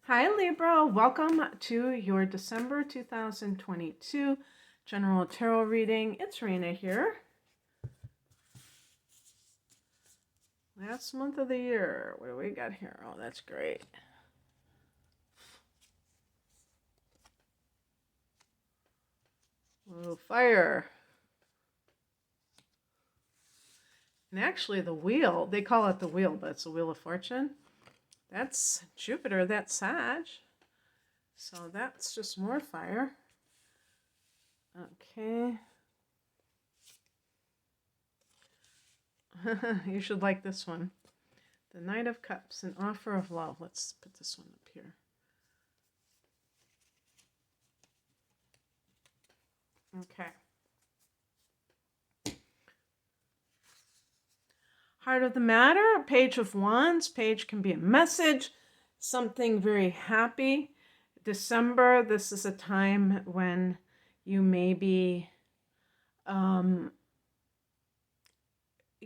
Hi Libra, welcome to your December 2022 General Tarot reading. It's Rena here. Last month of the year. What do we got here? Oh, that's great. Oh, fire. And actually the wheel, they call it the wheel, but it's the Wheel of Fortune. That's Jupiter, that's Sag. So that's just more fire. Okay. You should like this one. The Knight of Cups, an offer of love. Let's put this one up here. Okay. Heart of the matter, a Page of Wands. Page can be a message, something very happy. December, this is a time when you may be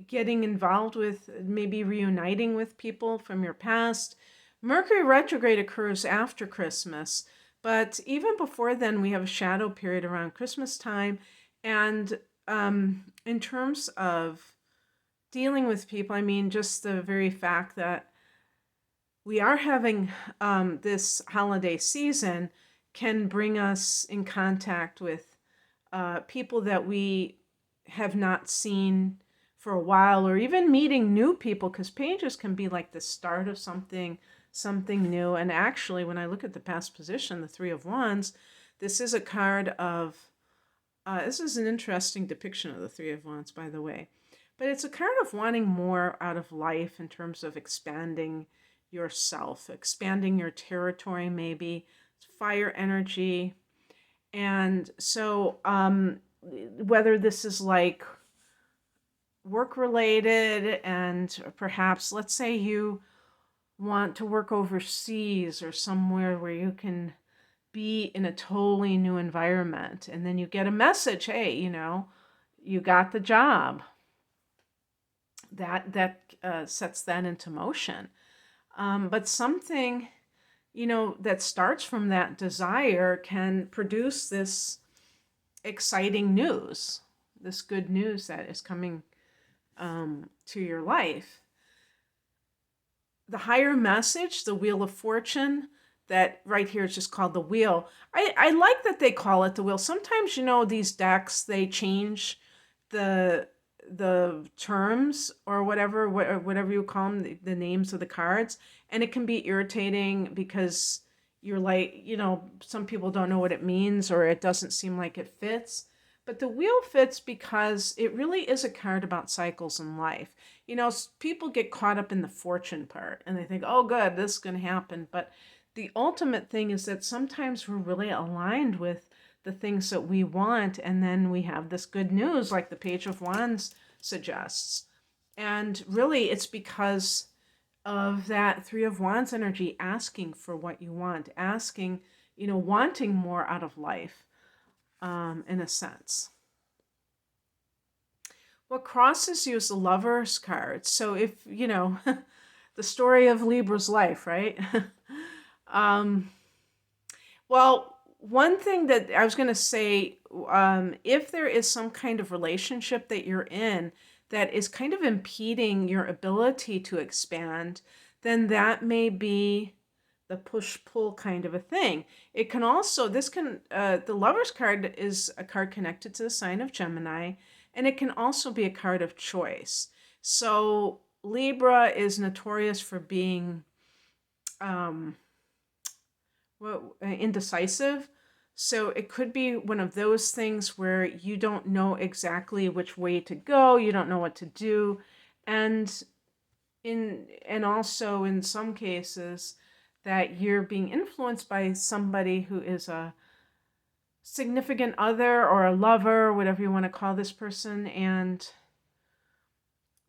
getting involved with, maybe reuniting with people from your past. Mercury retrograde occurs after Christmas, but even before then, we have a shadow period around Christmas time. And in terms of dealing with people, I mean, just the very fact that we are having this holiday season can bring us in contact with people that we have not seen for a while, or even meeting new people, because pages can be like the start of something new. And actually, when I look at the past position, the Three of Wands, this is a card of, this is an interesting depiction of the Three of Wands, by the way. But it's a card of wanting more out of life in terms of expanding yourself, expanding your territory, maybe. It's fire energy. And so whether this is like work related, and perhaps, let's say you want to work overseas or somewhere where you can be in a totally new environment, and then you get a message, hey, you got the job. That sets that into motion. But something, that starts from that desire can produce this exciting news, this good news that is coming to your life. The higher message, the Wheel of Fortune, that right here is just called the wheel. I like that they call it the wheel. Sometimes, these decks, they change the terms or whatever you call them, the names of the cards, and it can be irritating because you're like, some people don't know what it means, or it doesn't seem like it fits. But the wheel fits because it really is a card about cycles in life. People get caught up in the fortune part and they think, oh good, this is going to happen. But the ultimate thing is that sometimes we're really aligned with the things that we want, and then we have this good news like the Page of Wands suggests. And really it's because of that Three of Wands energy, asking for what you want, asking, wanting more out of life, in a sense. What crosses you is the Lover's card. So if, the story of Libra's life, right? Well, one thing that I was going to say, if there is some kind of relationship that you're in that is kind of impeding your ability to expand, then that may be the push-pull kind of a thing. It can also, the Lover's card is a card connected to the sign of Gemini, and it can also be a card of choice. So Libra is notorious for being indecisive. So it could be one of those things where you don't know exactly which way to go, you don't know what to do, and also in some cases that you're being influenced by somebody who is a significant other or a lover, whatever you want to call this person, and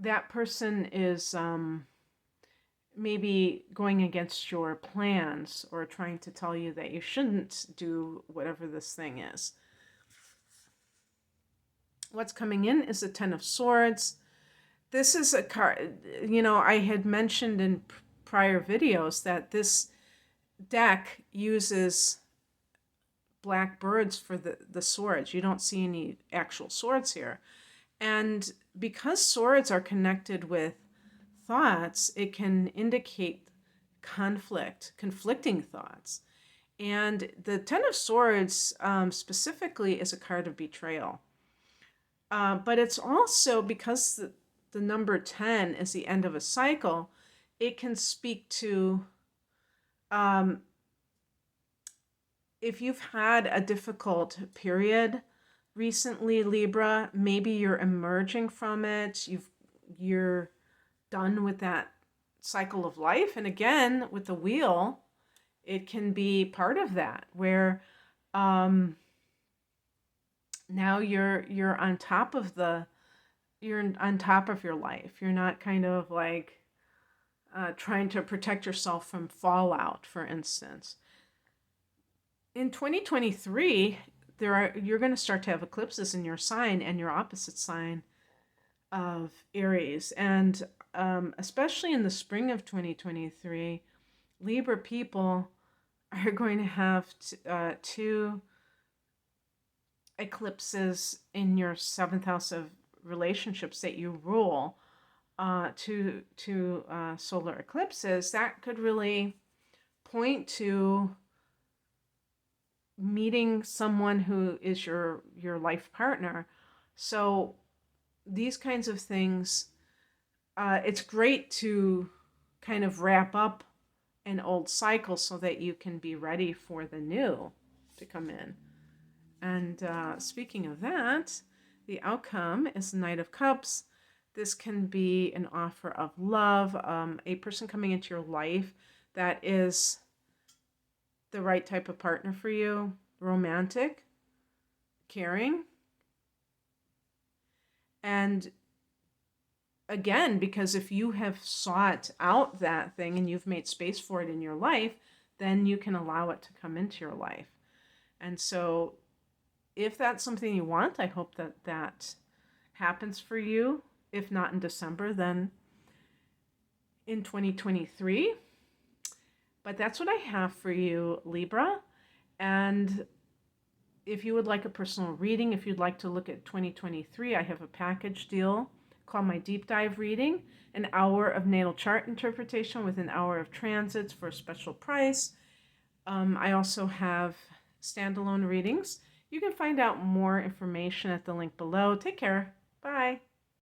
that person is maybe going against your plans or trying to tell you that you shouldn't do whatever this thing is. What's coming in is the Ten of Swords. This is a card, I had mentioned in prior videos that this deck uses black birds for the swords. You don't see any actual swords here. And because swords are connected with thoughts, it can indicate conflicting thoughts. And the Ten of Swords specifically is a card of betrayal. But it's also because the number 10 is the end of a cycle, it can speak to um, if you've had a difficult period recently, Libra, maybe you're emerging from it. You're done with that cycle of life. And again, with the wheel, it can be part of that where um, now you're on top of your life. You're not kind of like trying to protect yourself from fallout, for instance. In 2023, you're going to start to have eclipses in your sign and your opposite sign of Aries, and especially in the spring of 2023, Libra people are going to have two eclipses in your seventh house of relationships that you rule. To solar eclipses that could really point to meeting someone who is your life partner. So these kinds of things, it's great to kind of wrap up an old cycle so that you can be ready for the new to come in. And speaking of that, the outcome is Knight of Cups. This can be an offer of love, a person coming into your life that is the right type of partner for you, romantic, caring. And again, because if you have sought out that thing and you've made space for it in your life, then you can allow it to come into your life. And so if that's something you want, I hope that that happens for you. If not in December, then in 2023. But that's what I have for you, Libra. And if you would like a personal reading, if you'd like to look at 2023, I have a package deal called my Deep Dive Reading, an hour of natal chart interpretation with an hour of transits for a special price. I also have standalone readings. You can find out more information at the link below. Take care. Bye.